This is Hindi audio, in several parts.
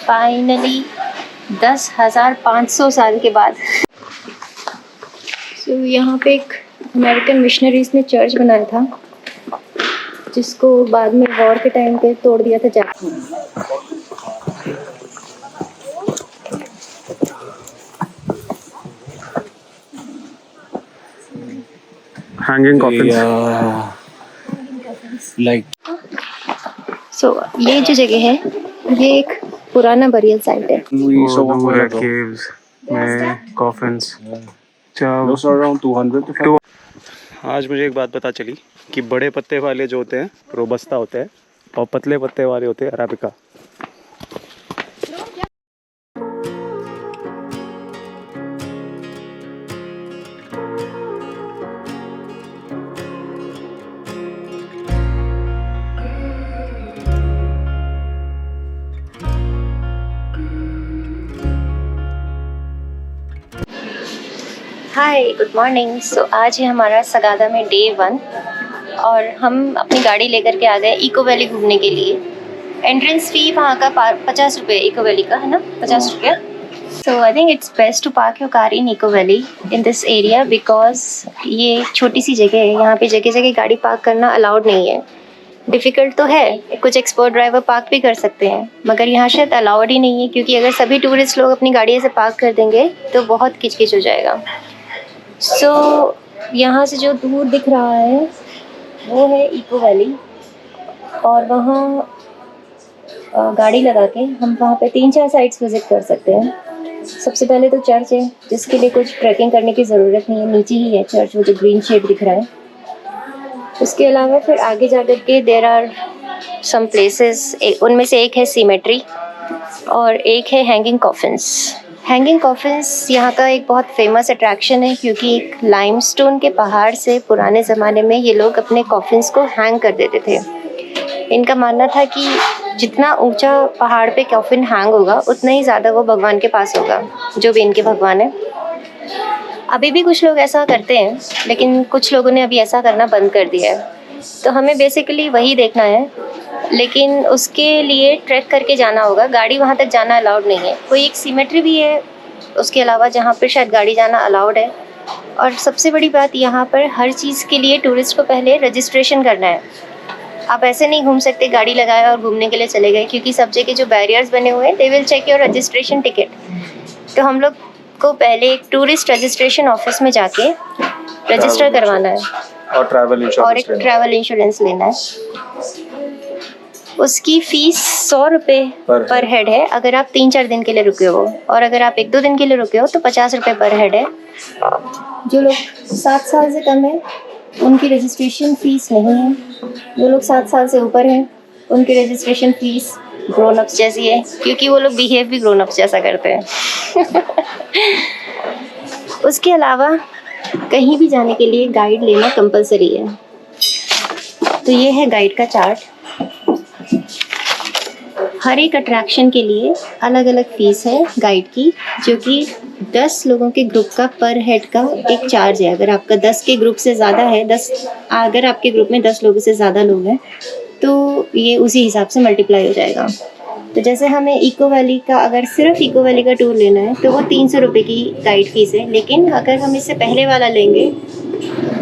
फाइनली 10,500 साल के बाद। तो यहाँ पे एक अमेरिकन मिशनरीज ने चर्च बनाया था, जिसको बाद में वॉर के टाइम पे तोड़ दिया था Japan. Hanging coffins. Like. So ये जो जगह है, ये एक पुराना बरियल साइट है। दूर है caves में coffins. Those are around 200. आज मुझे एक बात पता चली कि बड़े पत्ते वाले जो होते हैं रोबस्ता होते हैं और पतले पत्ते वाले होते हैं अराबिका। हाय, गुड मॉर्निंग। सो आज है हमारा सगादा में डे 1 और हम अपनी गाड़ी लेकर के आ गए इको वैली घूमने के लिए। एंट्रेंस फ़ी वहाँ का 50 रुपये इको वैली का है ना, 50 रुपये। So I think it's best to park your car in Echo Valley in this area because ये छोटी सी जगह है, यहाँ पे जगह जगह गाड़ी पार्क करना अलाउड नहीं है। डिफ़िकल्ट तो है, कुछ एक्सपर्ट ड्राइवर पार्क भी कर सकते हैं, मगर यहाँ शायद अलाउड ही नहीं है, क्योंकि अगर सभी टूरिस्ट लोग अपनी गाड़ी ऐसे पार्क कर देंगे तो बहुत किचकिच हो जाएगा। सो यहाँ से जो दूर दिख रहा है वो है इको वैली, और वहाँ गाड़ी लगा के हम वहाँ पे 3-4 साइट्स विज़िट कर सकते हैं। सबसे पहले तो चर्च है, जिसके लिए कुछ ट्रैकिंग करने की ज़रूरत नहीं है, नीचे ही है चर्च, वो जो ग्रीन शेड दिख रहा है। उसके अलावा फिर आगे जा कर के देयर आर सम प्लेसेस, उनमें से एक है सीमेट्री और एक है हैंगिंग कॉफिन्स। हैंगिंग कॉफिन्स यहाँ का एक बहुत फेमस अट्रैक्शन है, क्योंकि एक लाइमस्टोन के पहाड़ से पुराने ज़माने में ये लोग अपने कॉफिन्स को हैंग कर देते थे। इनका मानना था कि जितना ऊंचा पहाड़ पे कॉफिन हैंग होगा उतना ही ज़्यादा वो भगवान के पास होगा, जो भी इनके भगवान है। अभी भी कुछ लोग ऐसा करते हैं, लेकिन कुछ लोगों ने अभी ऐसा करना बंद कर दिया है। तो हमें बेसिकली वही देखना है, लेकिन उसके लिए ट्रैक करके जाना होगा, गाड़ी वहाँ तक जाना अलाउड नहीं है। कोई एक सीमेट्री भी है उसके अलावा जहाँ पर शायद गाड़ी जाना अलाउड है। और सबसे बड़ी बात, यहाँ पर हर चीज़ के लिए टूरिस्ट को पहले रजिस्ट्रेशन करना है। आप ऐसे नहीं घूम सकते, गाड़ी लगाए और घूमने के लिए चले गए, क्योंकि सब जगह जो बैरियर्स बने हुए हैं, they will check your registration ticket. तो हम लोग को पहले एक टूरिस्ट रजिस्ट्रेशन ऑफिस में जाके रजिस्टर करवाना है और एक ट्रैवल इंश्योरेंस लेना है। उसकी फ़ीस 100 रुपये पर हेड है अगर आप 3-4 दिन के लिए रुके हो, और अगर आप 1-2 दिन के लिए रुके हो तो 50 रुपये पर हेड है। जो लोग 7 साल से कम है उनकी रजिस्ट्रेशन फ़ीस नहीं है। जो लोग 7 साल से ऊपर हैं उनकी रजिस्ट्रेशन फ़ीस ग्रोन अप्स जैसी है, क्योंकि वो लोग बिहेव भी ग्रोन अप्स जैसा करते हैं। उसके अलावा कहीं भी जाने के लिए गाइड लेना कंपलसरी है। तो ये है गाइड का चार्ट। हर एक अट्रैक्शन के लिए अलग अलग फ़ीस है गाइड की, जो कि 10 लोगों के ग्रुप का पर हेड का एक चार्ज है। अगर आपका 10 के ग्रुप से ज़्यादा है, अगर आपके ग्रुप में 10 लोगों से ज़्यादा लोग हैं तो ये उसी हिसाब से मल्टीप्लाई हो जाएगा। तो जैसे हमें इको वैली का, अगर सिर्फ इको वैली का टूर लेना है तो वो 300 रुपये की गाइड फीस है। लेकिन अगर हम इससे पहले वाला लेंगे,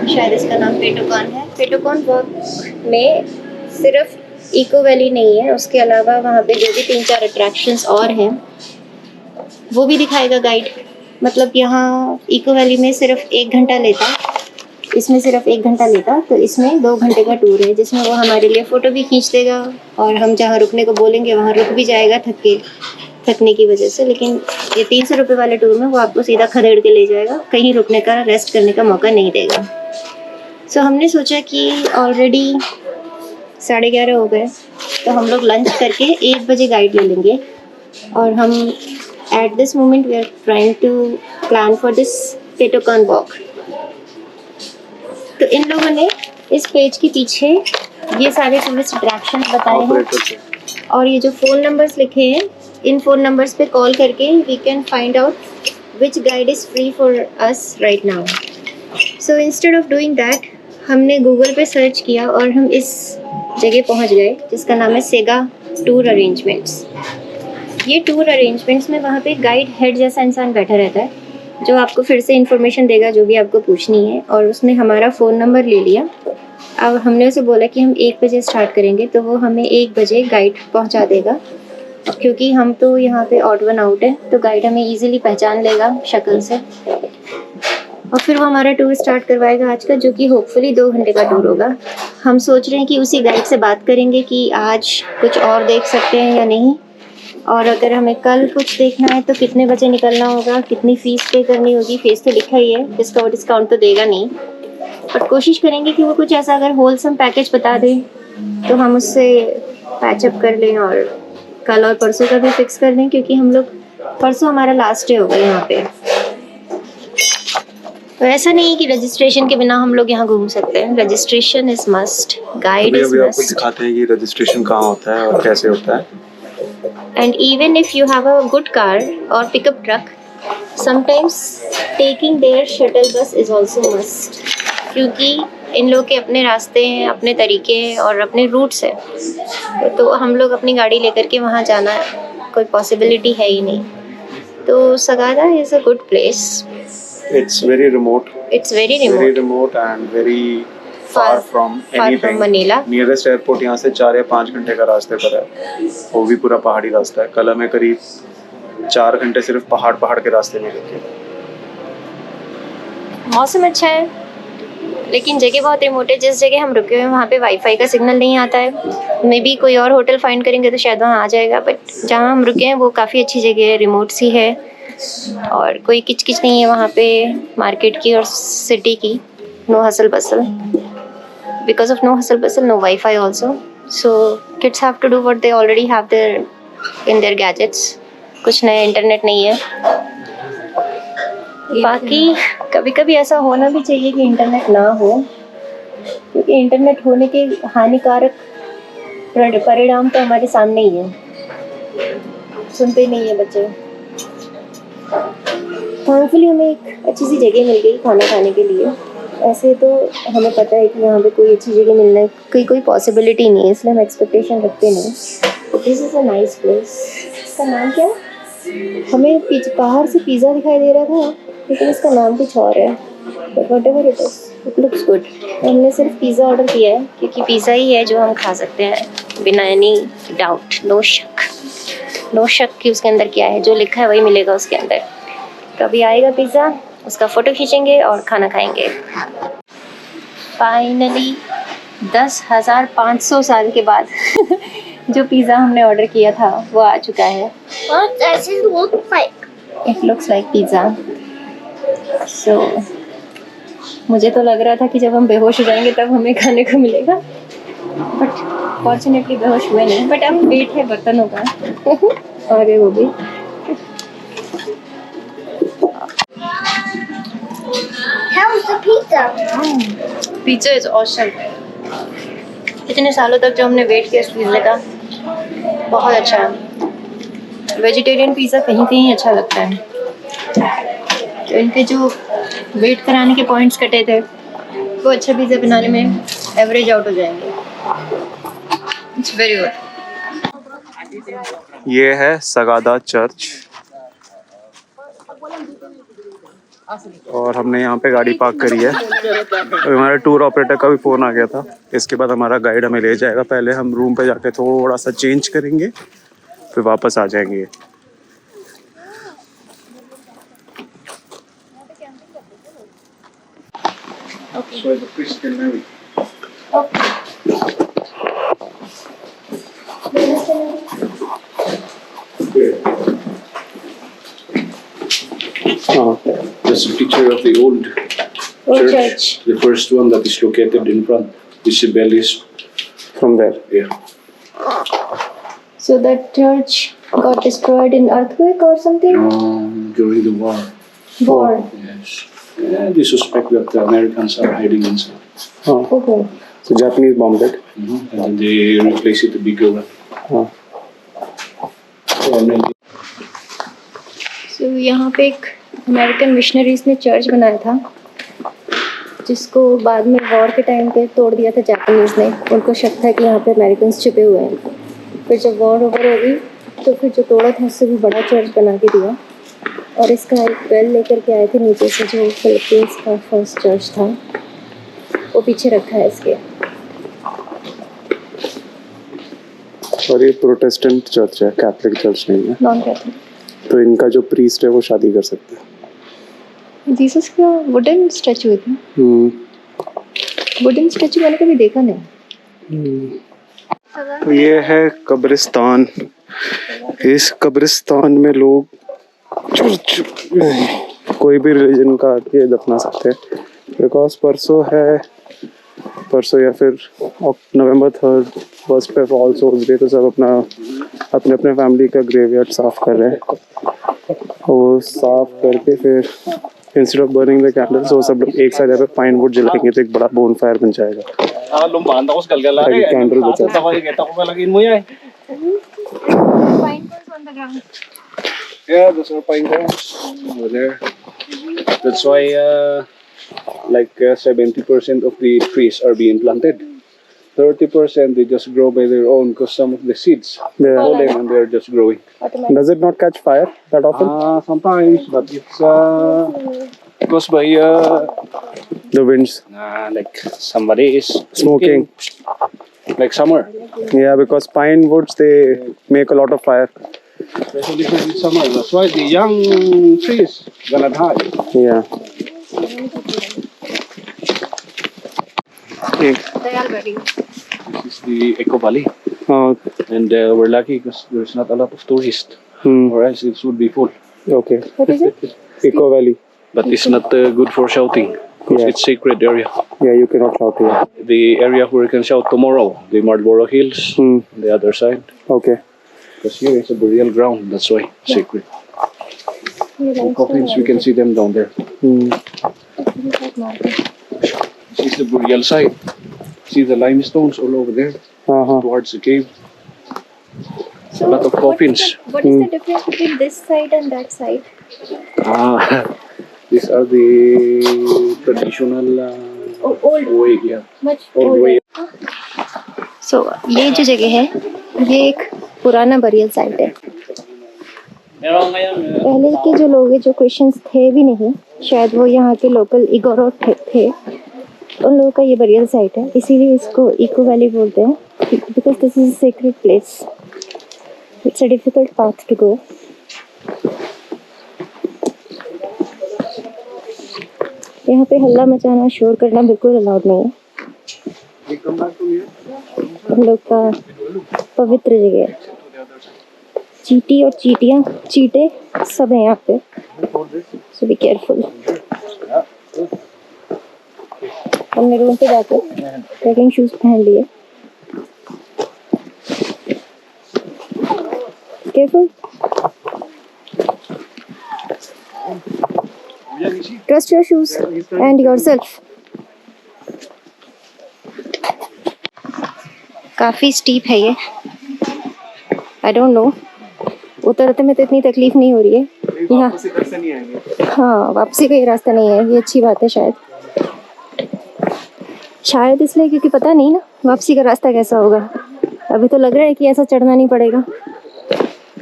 शायद इसका नाम पेटोकॉन है, पेटोकॉन वॉक में सिर्फ इको वैली नहीं है, उसके अलावा वहाँ पे जो भी 3-4 अट्रैक्शंस और हैं वो भी दिखाएगा गाइड। मतलब यहाँ इको वैली में सिर्फ 1 घंटा लेता, इसमें सिर्फ 1 घंटा लेता, तो इसमें 2 घंटे का टूर है, जिसमें वो हमारे लिए फ़ोटो भी खींच देगा और हम जहाँ रुकने को बोलेंगे वहाँ रुक भी जाएगा थकने की वजह से। लेकिन ये 300 रुपये वाले टूर में वो आपको सीधा खदेड़ के ले जाएगा, कहीं रुकने का, रेस्ट करने का मौका नहीं देगा। सो हमने सोचा कि ऑलरेडी 11:30 हो गए, तो हम लोग लंच करके 1 बजे गाइड ले लेंगे। और हम at this moment we are trying to plan for this पेटोकॉन वॉक। तो इन लोगों ने इस पेज के पीछे ये सारे टूरिस्ट अट्रैक्शन बताए हैं, और ये जो फ़ोन नंबर्स लिखे हैं, इन फ़ोन नंबर्स पे कॉल करके we can find out which guide is free for us right now. So instead of doing that, हमने गूगल पे सर्च किया और हम इस जगह पहुंच गए जिसका नाम है सेगा टूर अरेंजमेंट्स। ये टूर अरेंजमेंट्स में वहाँ पे गाइड हेड जैसा इंसान बैठा रहता है जो आपको फिर से इन्फॉर्मेशन देगा जो भी आपको पूछनी है। और उसने हमारा फ़ोन नंबर ले लिया। अब हमने उसे बोला कि हम 1 बजे स्टार्ट करेंगे, तो वो हमें 1 बजे गाइड पहुँचा देगा। क्योंकि हम तो यहाँ पे ऑड वन आउट है, तो गाइड हमें ईजिली पहचान लेगा शक्ल से। और फिर वो हमारा टूर स्टार्ट करवाएगा आज का, जो कि होपफुली 2 घंटे का टूर होगा। हम सोच रहे हैं कि उसी गाइड से बात करेंगे कि आज कुछ और देख सकते हैं या नहीं, और अगर हमें कल कुछ देखना है तो कितने बजे निकलना होगा, कितनी फ़ीस पे करनी होगी। फ़ीस तो लिखा ही है, डिस्काउंट तो देगा नहीं, बट कोशिश करेंगे कि वो कुछ ऐसा अगर होलसम पैकेज बता दे तो हम उससे पैचअप कर लें और कल और परसों का भी फिक्स कर लें, क्योंकि हम लोग परसों हमारा लास्ट डे होगा यहाँ पे। तो ऐसा नहीं कि रजिस्ट्रेशन के बिना हम लोग यहाँ घूम सकते हैं। Registration is must, guide is आपको मस्ट, दिखाते हैं कि रजिस्ट्रेशन कहाँ होता है और कैसे होता है। and even if you have a good car or pickup truck, sometimes taking their shuttle bus is also must, क्योंकि इन लोग के अपने रास्ते हैं, अपने तरीके हैं और अपने रूट्स हैं। तो हम लोग अपनी गाड़ी लेकर के वहाँ जाना कोई पॉसिबिलिटी है ही नहीं। तो Sagada is a good place. It's very remote. It's very Very remote, remote and very far from far anything. from Manila. Nearest airport यहाँ से 4 या 5 घंटे का रास्ते पर है, वो भी पूरा पहाड़ी रास्ता है। कल हमें करीब 4 घंटे सिर्फ पहाड़ के रास्ते में लगे। मौसम अच्छा है, लेकिन जगह बहुत रिमोट है। जिस जगह हम रुके हुए हैं वहाँ पे वाईफाई का सिग्नल नहीं आता है। मे बी कोई और होटल फाइंड करेंगे तो शायद वहाँ आ जाएगा, बट जहाँ हम रुके हैं वो काफ़ी अच्छी जगह है, रिमोट सी है और कोई किचकिच नहीं है वहाँ पे मार्केट की और सिटी की। No hustle bustle, because of no hustle bustle, no Wi-Fi also. So kids have to do what they already have in their gadgets. कुछ नया इंटरनेट नहीं है। बाकी कभी कभी ऐसा होना भी चाहिए कि इंटरनेट ना हो, क्योंकि इंटरनेट होने के हानिकारक परिणाम तो हमारे सामने ही है। सुनते नहीं है बच्चे। थैंकफुली हमें एक अच्छी सी जगह मिल गई खाना खाने के लिए। ऐसे तो हमें पता है कि यहाँ पे कोई अच्छी जगह मिलना की कोई पॉसिबिलिटी नहीं है, इसलिए हम एक्सपेक्टेशन रखते नहीं। This is a nice place. इसका नाम क्या है? हमें बाहर से पिज़्ज़ा दिखाई दे रहा था, लेकिन इसका नाम कुछ और है, but what ever it is, it looks good. हमने सिर्फ पिज़्ज़ा ऑर्डर किया है क्योंकि पिज़्ज़ा ही है जो हम खा सकते हैं बिना एनी डाउट, नो शक कि उसके अंदर क्या है। जो लिखा है वही मिलेगा उसके अंदर। तो अभी आएगा पिज़्ज़ा, उसका फ़ोटो खींचेंगे और खाना खाएंगे। फाइनली 10,500 साल के बाद जो पिज़्ज़ा हमने ऑर्डर किया था वो आ चुका है। What does it look like? It looks like pizza. So मुझे तो लग रहा था कि जब हम बेहोश हो जाएंगे तब हमें खाने को मिलेगा, बट फॉर्चुनेटली बेहोश हुए नहीं। बट अब वेट है बर्तनों का और वो भी। How's the pizza? Pizza is awesome. इतने सालों तक जो हमने वेट किया इस पिज़्ज़ा का, बहुत अच्छा है। वेजिटेरियन पिज़्ज़ा कहीं कहीं अच्छा लगता है। तो इनके जो वेट कराने के पॉइंट्स कटे थे वो अच्छा पिज़्ज़ा बनाने में एवरेज आउट हो जाएंगे। It's very good. ये है सगादा चर्च और हमने यहाँ पे गाड़ी पार्क करी है। हमारे टूर ऑपरेटर का भी फ़ोन आ गया था। इसके बाद हमारा गाइड हमें ले जाएगा। पहले हम रूम पे जाके थोड़ा सा चेंज करेंगे, फिर वापस आ जाएंगे। That's a picture of the old church, the first one that is located in front. This is bell is From there. yeah. So that church got destroyed in earthquake or something? During the war. War. Yes. They suspect that the Americans are hiding inside. हाँ, Okay. so Japanese bombed it. And then they replace it with a bigger one. हाँ, And then So यहाँ पे एक अमेरिकन मिशनरीज ने चर्च बनाया था, जिसको बाद में वॉर के टाइम पे तोड़ दिया था जापानीज़ ने। उनको शक था कि यहाँ पे अमेरिकन छिपे हुए हैं। फिर जब वॉर ओवर हो गई तो फिर जो तोड़ा था उससे भी बड़ा चर्च बना के दिया। और इसका एक बेल लेकर के आए थे नीचे से, जो फिलीपींस का फर्स्ट चर्च था वो पीछे रखा है इसके। और ये प्रोटेस्टेंट चर्च है, कैथलिक चर्च नहीं है। Non Catholic. तो इनका जो प्रीस्ट है वो शादी कर सकते हैं। जीसस का वुडन स्टैचू है क्या? वुडन स्टैचू मैंने कभी देखा नहीं। तो ये है कब्रिस्तान। इस कब्रिस्तान में लोग कोई भी रिलीजन का आके दफना सकते हैं। बिकॉज परसों या फिर नवंबर 3 फर्स्ट पे ऑल सोल्स डे, तो सब अपने अपने फैमिली का ग्रेवयार्ड साफ कर रहे हैं। वो साफ करके फिर instead of burning the candles वो सब लोग एक साइड पे पाइन वुड जलाएंगे, तो एक बड़ा बोन फायर बन जाएगा। कैंडल बचा। Yeah, those are pine cones over there. That's why, like 70% of the trees are being planted. 30% they just grow by their own because some of the seeds falling and they are just growing. Does it not catch fire that often? Sometimes, but it's caused by The winds. like somebody is Smoking. like summer. Yeah, because pine woods they make a lot of fire. Especially in summer. That's why the young trees gonna die. Yeah. दयालबाड़ी। This is the Eco Valley, and we're lucky because there's not a lot of tourists, or else it would be full. Okay. What is it? Eco Valley. But it's not good for shouting because Yeah. it's sacred area. Yeah, you cannot shout here. The area where you can shout tomorrow, the Marlborough Hills, the other side. Okay. Because here is a burial ground, that's why sacred. And coffins, we can see them down there. This is the burial site. See the limestones all over there towards the cave. So a lot of coffins. What is the difference between this side and that side? These are the traditional Old. way, yeah. Much Old way. So ये जो जगह है ये एक पुराना बरियल साइट है। पहले के जो लोग हैं, जो क्रिश्चियंस थे भी नहीं, शायद वो यहाँ के लोकल इगोरोट थे, उन लोगों का ये बरियल साइट है। इसीलिए इसको इको वैली बोलते हैं, because this is a sacred place. It's a difficult path to go. यहाँ पे हल्ला मचाना, शोर करना बिल्कुल अलाउड नहीं है। हम लोग का पवित्र जगह है। चींटी और चीटे सब हैं यहाँ पे, सो बी केयरफुल। हमने रूम पे जाके ट्रैकिंग शूज पहन लिए। Careful, trust your shoes and yourself. काफ़ी स्टीप है ये, आई डोंट नो। उतरते में तो इतनी तकलीफ नहीं हो रही है यहाँ। हाँ, वापसी का ये रास्ता नहीं है, ये अच्छी बात है शायद इसलिए, क्योंकि पता नहीं ना वापसी का रास्ता कैसा होगा। अभी तो लग रहा है कि ऐसा चढ़ना नहीं पड़ेगा,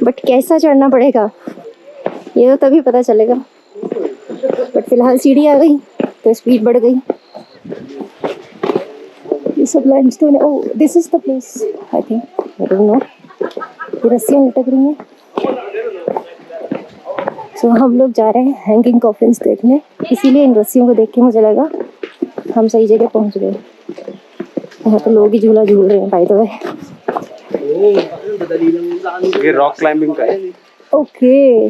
बट कैसा चढ़ना पड़ेगा ये तो तभी पता चलेगा। बट फिलहाल सीढ़ी आ गई तो स्पीड बढ़ गई। ये सब लाइमस्टोन है। Oh, this is the place I think, I don't know. ये रस्सियाँ लटक रही हैं। सो हम लोग जा रहे हैं हैंगिंग कॉफिन्स देखने, इसीलिए इन रस्सियों को देख के मुझे लगा हम सही जगह पहुंच गए। यहाँ तो लोग ही झूला झूल रहे हैं बाय द वे। ये रॉक क्लाइंबिंग का है। ओके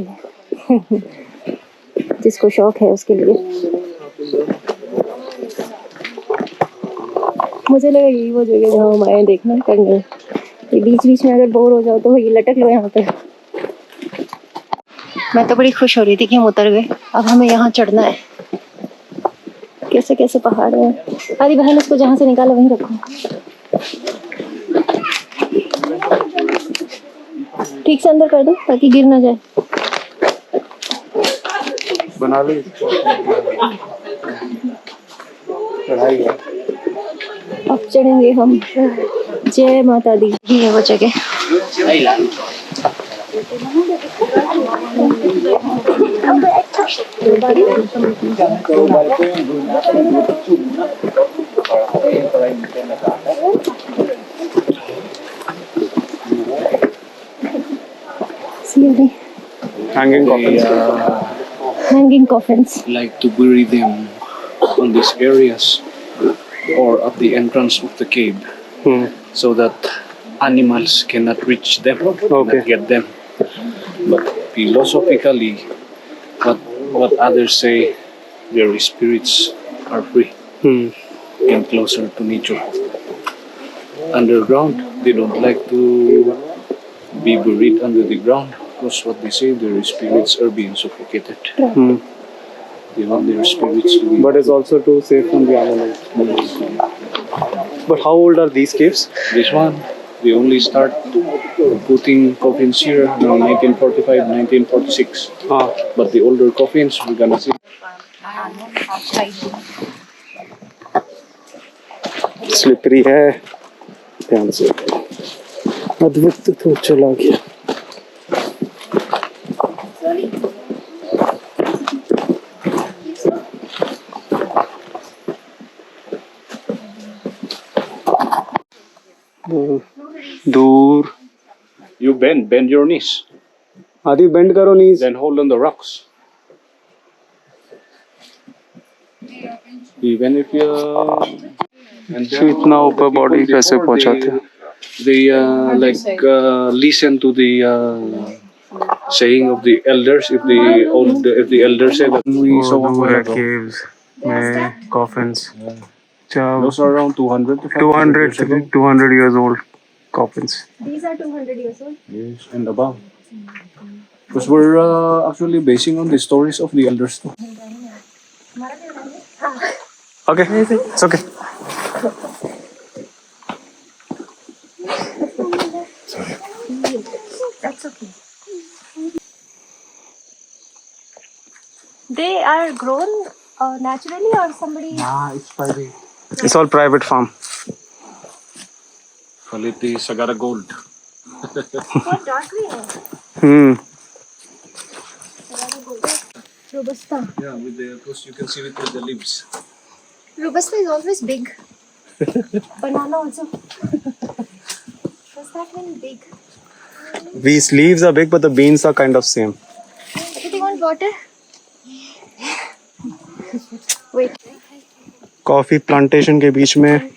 जिसको शौक है उसके लिए। मुझे लगा यही वो जगह जहाँ हम आए देखना करने। ये बीच बीच में अगर बोर हो जाओ तो ये लटक लो यहाँ पे। मैं तो बड़ी खुश हो रही थी कि हम उतर गए, अब हमें यहाँ चढ़ना है। कैसे कैसे पहाड़ है। अरे बहन, इसको जहाँ से निकाला वहीं रखो। ठीक से अंदर कर दो ताकि गिर ना जाए। बना लो चढ़ाई है। अब चढ़ेंगे हम। जय माता दी। ये है वो जगह। Hanging coffins. Hanging coffins. Like to bury them on these areas or at the entrance of the cave so that animals cannot reach them, cannot get them. But philosophically, what others say, their spirits are free and closer to nature. Underground, they don't like to be buried under the ground because what they say, their spirits are being suffocated. They want their spirits to be. But it's also too safe from the animals. But how old are these caves? This one, they only start putting coffins here around 1945, 1946. But the older coffins, we're gonna see. Slippery है, ध्यान से। अद्भुत तो चला गया। दूर। You bend your knees. आदि बेंड करो knees. Then hold on the rocks. Even if you इतना ऊपर बॉडी कैसे पहुंचाते हैं? they listen to the saying of the elders. If the elders say that we saw a while ago. caves में coffins. Those are around 200 to 500 years ago. 200 years old coffins. These are 200 years old. Yes, and above. Because we're actually basing on the stories of the elders too. Okay, it's okay. That's okay. They are grown naturally or somebody? Ah, it's private. It's all private farm. Quality Sagara gold. बहुत dark भी है. Robusta. Yeah, with the because you can see it with the leaves. Robusta is always big. Banana also. Does that mean big? These leaves are big, but the beans are kind of same. Do they want water? Wait. Coffee plantation के बीच में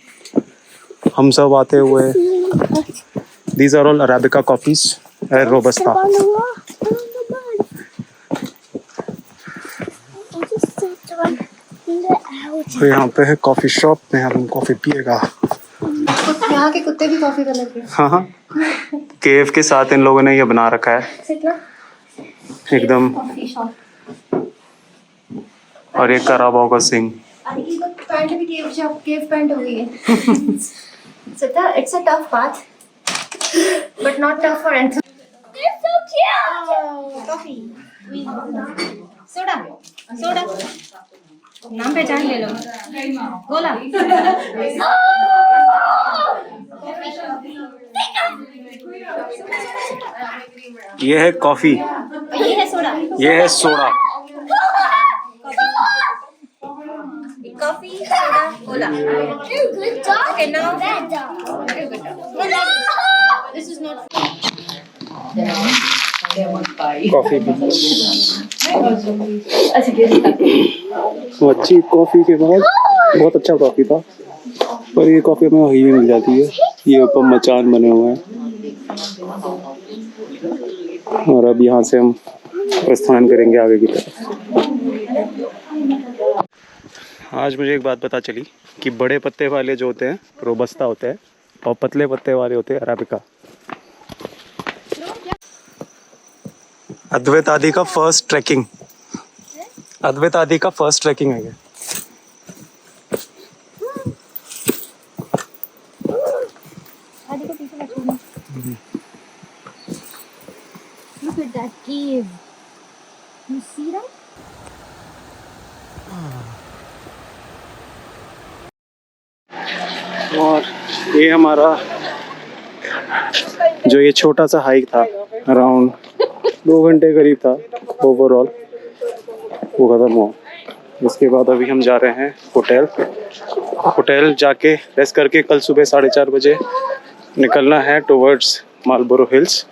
हम सब आते हुए. These are all Arabica coffees and Robusta. तो यहाँ पे है कॉफी शॉप में हम कॉफी पिएगा. यहाँ के कुत्ते भी कॉफी कर लेते हैं. हाँ. केव के साथ इन लोगों ने ये बना रखा है एकदम. और ये कराबाओ का सिंह. पैंट भी केव पैंट हो गई है. It's a tough path, but not tough for entry. They're so cute. Coffee. Soda. नाम पहचान ले लो. गोला. ये है कॉफी. ये है सोडा. ये है soda. Coffee, soda, cola. Good dog. Okay, now Bad dog. very good dog. This is not. Coffee अच्छी कॉफी के बाद बहुत अच्छा कॉफी था, पर ये कॉफी हमें वहीं भी मिल जाती है. ये ऊपर मचान बने हुए हैं और अब यहाँ से हम प्रस्थान करेंगे आगे की तरफ. आज मुझे एक बात पता चली कि बड़े पत्ते वाले जो होते हैं रोबस्ता होते हैं और पतले पत्ते वाले होते हैं अराबिका. अद्वैत आदि का फर्स्ट ट्रैकिंग. अद्वैत आदि का फर्स्ट ट्रैकिंग है ये. Look at that cave. You see that? और ये हमारा जो ये छोटा सा हाइक था अराउंड 2 घंटे करीब था ओवरऑल, वो ख़त्म हुआ। इसके बाद अभी हम जा रहे हैं होटल जाके रेस्ट करके कल सुबह 4:30 बजे निकलना है टुवर्ड्स मार्लबोरो हिल्स।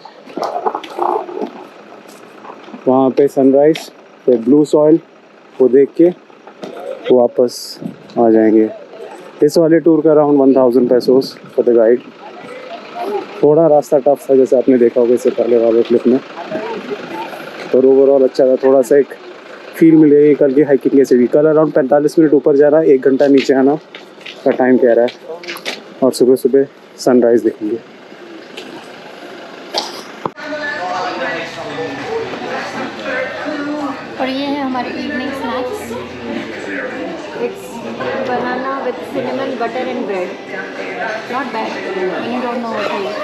वहाँ पे सनराइज़ फिर ब्लू सॉइल वो देख के वापस आ जाएंगे। इस वाले टूर का around 1000 pesos for the guide. थोड़ा रास्ता टफ था जैसे आपने देखा होगा इससे पहले वाले क्लिप में, पर ओवरऑल अच्छा था। थोड़ा सा एक फील मिलेगी कल की हाइकिंग के से भी। कल अराउंड 45 मिनट ऊपर जा रहा है, 1 घंटा नीचे आना का टाइम कह रहा है, और सुबह सुबह सनराइज़ देखेंगे। और ये है हमारे evening snacks. It's banana with cinnamon butter and bread, not bad, you don't know what it is,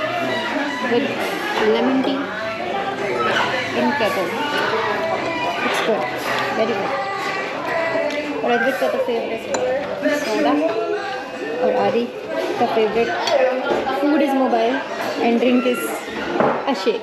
with lemon tea in kettle, it's good, very good. और अद्वित का तो फेवरेट सोडा, और आदि का favourite food is mobile and drink is a shake.